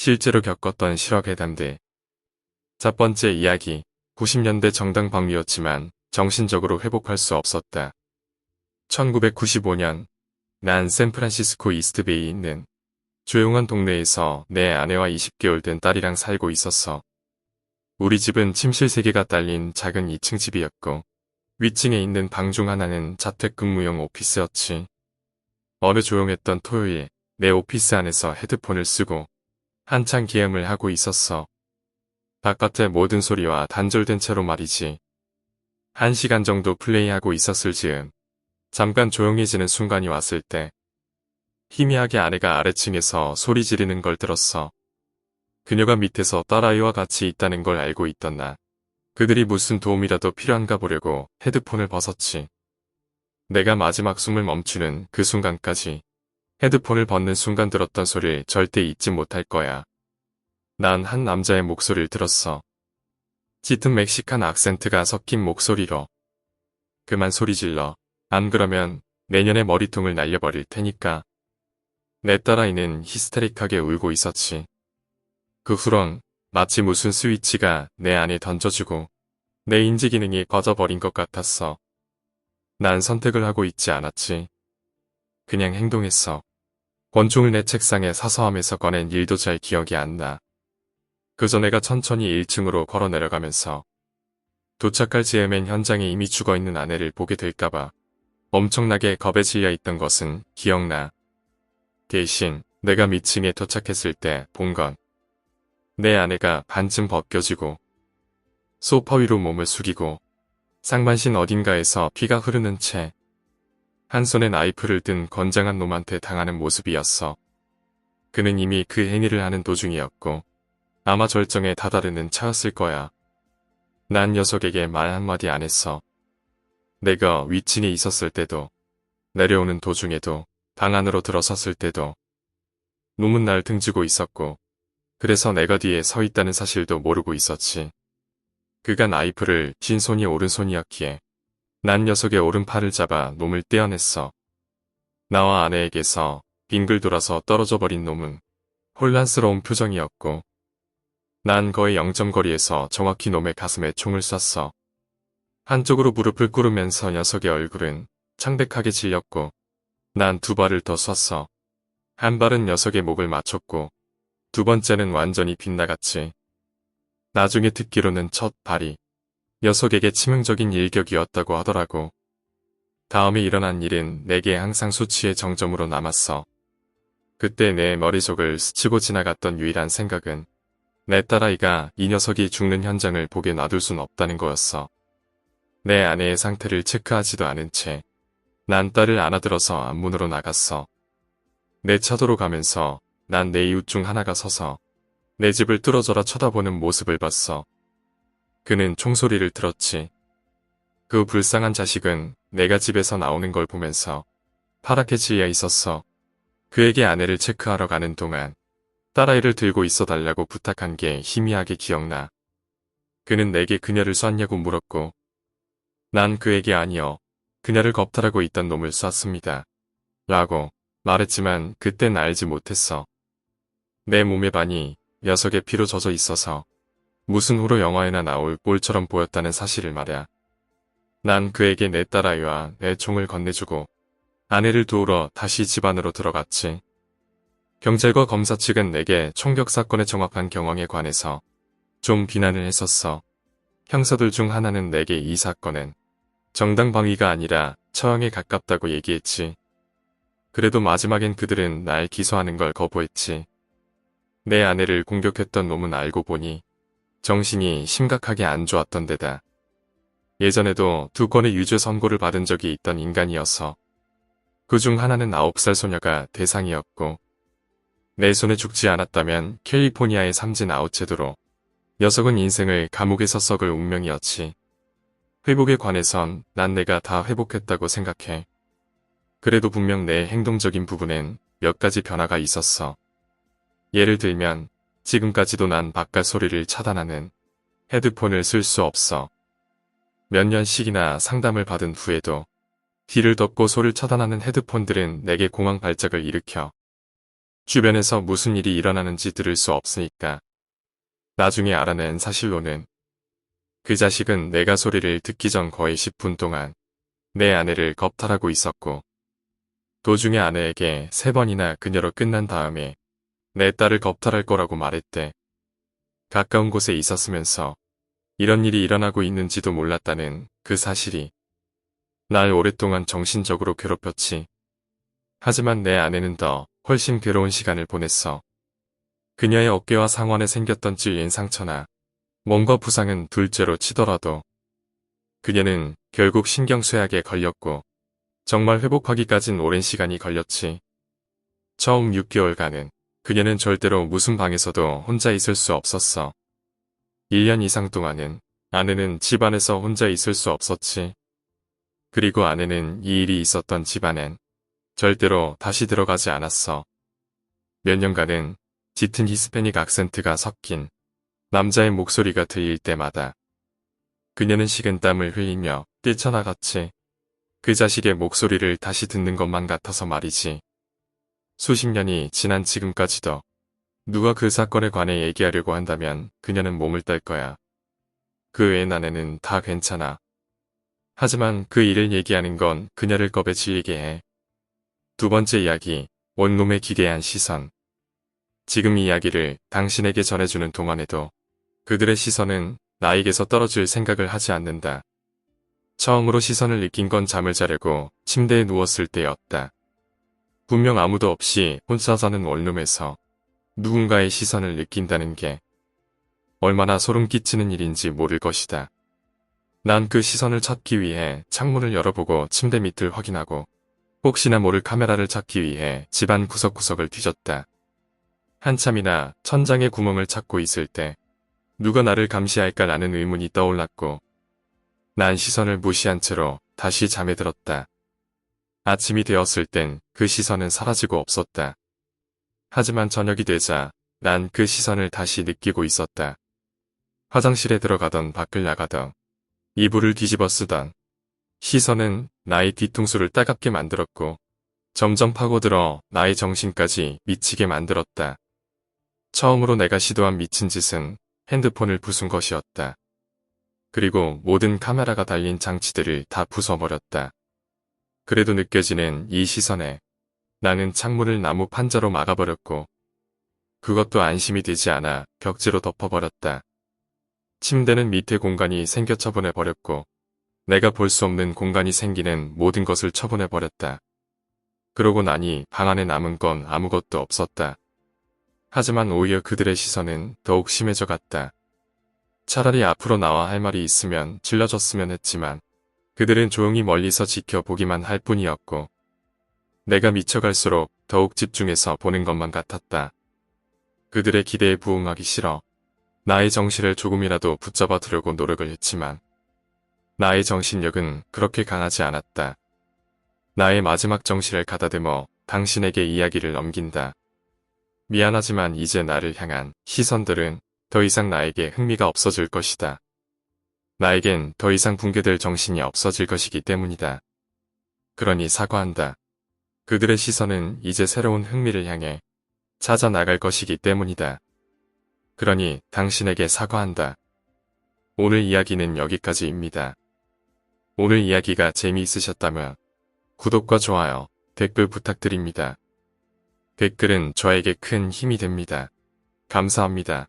실제로 겪었던 실화괴담들. 첫 번째 이야기, 90년대 정당 방위였지만 정신적으로 회복할 수 없었다. 1995년, 난 샌프란시스코 이스트베이에 있는 조용한 동네에서 내 아내와 20개월 된 딸이랑 살고 있었어. 우리 집은 침실 3개가 딸린 작은 2층 집이었고 위층에 있는 방 중 하나는 자택근무용 오피스였지. 어느 조용했던 토요일, 내 오피스 안에서 헤드폰을 쓰고 한창 게임을 하고 있었어. 바깥의 모든 소리와 단절된 채로 말이지. 1시간 정도 플레이하고 있었을 즈음 잠깐 조용해지는 순간이 왔을 때 희미하게 아내가 아래층에서 소리 지르는 걸 들었어. 그녀가 밑에서 딸아이와 같이 있다는 걸 알고 있던 나. 그들이 무슨 도움이라도 필요한가 보려고 헤드폰을 벗었지. 내가 마지막 숨을 멈추는 그 순간까지 헤드폰을 벗는 순간 들었던 소리를 절대 잊지 못할 거야. 난 한 남자의 목소리를 들었어. 짙은 멕시칸 악센트가 섞인 목소리로. 그만 소리 질러. 안 그러면 내년에 머리통을 날려버릴 테니까. 내 딸아이는 히스테릭하게 울고 있었지. 그 후론 마치 무슨 스위치가 내 안에 던져주고 내 인지 기능이 꺼져버린 것 같았어. 난 선택을 하고 있지 않았지. 그냥 행동했어. 권총을 내 책상에 사서함에서 꺼낸 일도 잘 기억이 안 나. 그저 내가 천천히 1층으로 걸어 내려가면서 도착할 즈음엔 현장에 이미 죽어있는 아내를 보게 될까봐 엄청나게 겁에 질려 있던 것은 기억나. 대신 내가 밑층에 도착했을 때 본 건 내 아내가 반쯤 벗겨지고 소파 위로 몸을 숙이고 상반신 어딘가에서 피가 흐르는 채 한 손에 나이프를 든 건장한 놈한테 당하는 모습이었어. 그는 이미 그 행위를 하는 도중이었고 아마 절정에 다다르는 차였을 거야. 난 녀석에게 말 한마디 안 했어. 내가 위층에 있었을 때도 내려오는 도중에도 방 안으로 들어섰을 때도 놈은 날 등지고 있었고 그래서 내가 뒤에 서 있다는 사실도 모르고 있었지. 그가 나이프를 쥔 손이 오른손이었기에 난 녀석의 오른팔을 잡아 놈을 떼어냈어. 나와 아내에게서 빙글 돌아서 떨어져 버린 놈은 혼란스러운 표정이었고 난 거의 0점거리에서 정확히 놈의 가슴에 총을 쐈어. 한쪽으로 무릎을 꿇으면서 녀석의 얼굴은 창백하게 질렸고 난 2발을 더 쐈어. 한 발은 녀석의 목을 맞췄고 2번째는 완전히 빗나갔지. 나중에 듣기로는 첫 발이 녀석에게 치명적인 일격이었다고 하더라고. 다음에 일어난 일은 내게 항상 수치의 정점으로 남았어. 그때 내 머릿속을 스치고 지나갔던 유일한 생각은 내 딸아이가 이 녀석이 죽는 현장을 보게 놔둘 순 없다는 거였어. 내 아내의 상태를 체크하지도 않은 채 난 딸을 안아들어서 앞문으로 나갔어. 내 차도로 가면서 난 내 이웃 중 하나가 서서 내 집을 뚫어져라 쳐다보는 모습을 봤어. 그는 총소리를 들었지. 그 불쌍한 자식은 내가 집에서 나오는 걸 보면서 파랗게 질려 있었어. 그에게 아내를 체크하러 가는 동안 딸아이를 들고 있어달라고 부탁한 게 희미하게 기억나. 그는 내게 그녀를 쐈냐고 물었고 난 그에게 아니요. 그녀를 겁탈하고 있던 놈을 쐈습니다. 라고 말했지만 그땐 알지 못했어. 내 몸의 반이 녀석의 피로 젖어 있어서 무슨 호러 영화에나 나올 꼴처럼 보였다는 사실을 말야. 난 그에게 내 딸아이와 내 총을 건네주고 아내를 도우러 다시 집 안으로 들어갔지. 경찰과 검사 측은 내게 총격 사건의 정확한 경황에 관해서 좀 비난을 했었어. 형사들 중 하나는 내게 이 사건은 정당 방위가 아니라 처형에 가깝다고 얘기했지. 그래도 마지막엔 그들은 날 기소하는 걸 거부했지. 내 아내를 공격했던 놈은 알고 보니 정신이 심각하게 안 좋았던 데다 예전에도 2건의 유죄 선고를 받은 적이 있던 인간이어서 그중 하나는 9살 소녀가 대상이었고 내 손에 죽지 않았다면 캘리포니아의 삼진 아웃제도로 녀석은 인생을 감옥에서 썩을 운명이었지. 회복에 관해선 난 내가 다 회복했다고 생각해. 그래도 분명 내 행동적인 부분엔 몇 가지 변화가 있었어. 예를 들면 지금까지도 난 바깥 소리를 차단하는 헤드폰을 쓸 수 없어. 몇 년씩이나 상담을 받은 후에도 귀를 덮고 소리를 차단하는 헤드폰들은 내게 공황 발작을 일으켜 주변에서 무슨 일이 일어나는지 들을 수 없으니까. 나중에 알아낸 사실로는 그 자식은 내가 소리를 듣기 전 거의 10분 동안 내 아내를 겁탈하고 있었고 도중에 아내에게 3번이나 그녀로 끝난 다음에 내 딸을 겁탈할 거라고 말했대. 가까운 곳에 있었으면서 이런 일이 일어나고 있는지도 몰랐다는 그 사실이 날 오랫동안 정신적으로 괴롭혔지. 하지만 내 아내는 더 훨씬 괴로운 시간을 보냈어. 그녀의 어깨와 상완에 생겼던 찔린 상처나 몸과 부상은 둘째로 치더라도 그녀는 결국 신경쇠약에 걸렸고 정말 회복하기까진 오랜 시간이 걸렸지. 처음 6개월간은 그녀는 절대로 무슨 방에서도 혼자 있을 수 없었어. 1년 이상 동안은 아내는 집안에서 혼자 있을 수 없었지. 그리고 아내는 이 일이 있었던 집안엔 절대로 다시 들어가지 않았어. 몇 년간은 짙은 히스패닉 악센트가 섞인 남자의 목소리가 들릴 때마다 그녀는 식은땀을 흘리며 뛰쳐나갔지. 그 자식의 목소리를 다시 듣는 것만 같아서 말이지. 수십 년이 지난 지금까지도 누가 그 사건에 관해 얘기하려고 한다면 그녀는 몸을 딸 거야. 그 외의 아내는 다 괜찮아. 하지만 그 일을 얘기하는 건 그녀를 겁에 질리게 해. 두 번째 이야기, 원룸의 기괴한 시선. 지금 이 이야기를 당신에게 전해주는 동안에도 그들의 시선은 나에게서 떨어질 생각을 하지 않는다. 처음으로 시선을 느낀 건 잠을 자려고 침대에 누웠을 때였다. 분명 아무도 없이 혼자 사는 원룸에서 누군가의 시선을 느낀다는 게 얼마나 소름 끼치는 일인지 모를 것이다. 난 그 시선을 찾기 위해 창문을 열어보고 침대 밑을 확인하고 혹시나 모를 카메라를 찾기 위해 집안 구석구석을 뒤졌다. 한참이나 천장에 구멍을 찾고 있을 때 누가 나를 감시할까라는 의문이 떠올랐고 난 시선을 무시한 채로 다시 잠에 들었다. 아침이 되었을 땐 그 시선은 사라지고 없었다. 하지만 저녁이 되자 난 그 시선을 다시 느끼고 있었다. 화장실에 들어가던 밖을 나가던 이불을 뒤집어 쓰던 시선은 나의 뒤통수를 따갑게 만들었고 점점 파고들어 나의 정신까지 미치게 만들었다. 처음으로 내가 시도한 미친 짓은 핸드폰을 부순 것이었다. 그리고 모든 카메라가 달린 장치들을 다 부숴버렸다. 그래도 느껴지는 이 시선에 나는 창문을 나무 판자로 막아버렸고 그것도 안심이 되지 않아 벽지로 덮어버렸다. 침대는 밑에 공간이 생겨 처분해버렸고 내가 볼 수 없는 공간이 생기는 모든 것을 처분해버렸다. 그러고 나니 방 안에 남은 건 아무것도 없었다. 하지만 오히려 그들의 시선은 더욱 심해져 갔다. 차라리 앞으로 나와 할 말이 있으면 질러줬으면 했지만 그들은 조용히 멀리서 지켜보기만 할 뿐이었고 내가 미쳐갈수록 더욱 집중해서 보는 것만 같았다. 그들의 기대에 부응하기 싫어 나의 정신을 조금이라도 붙잡아 두려고 노력을 했지만 나의 정신력은 그렇게 강하지 않았다. 나의 마지막 정신을 가다듬어 당신에게 이야기를 넘긴다. 미안하지만 이제 나를 향한 시선들은 더 이상 나에게 흥미가 없어질 것이다. 나에겐 더 이상 붕괴될 정신이 없어질 것이기 때문이다. 그러니 사과한다. 그들의 시선은 이제 새로운 흥미를 향해 찾아 나갈 것이기 때문이다. 그러니 당신에게 사과한다. 오늘 이야기는 여기까지입니다. 오늘 이야기가 재미있으셨다면 구독과 좋아요, 댓글 부탁드립니다. 댓글은 저에게 큰 힘이 됩니다. 감사합니다.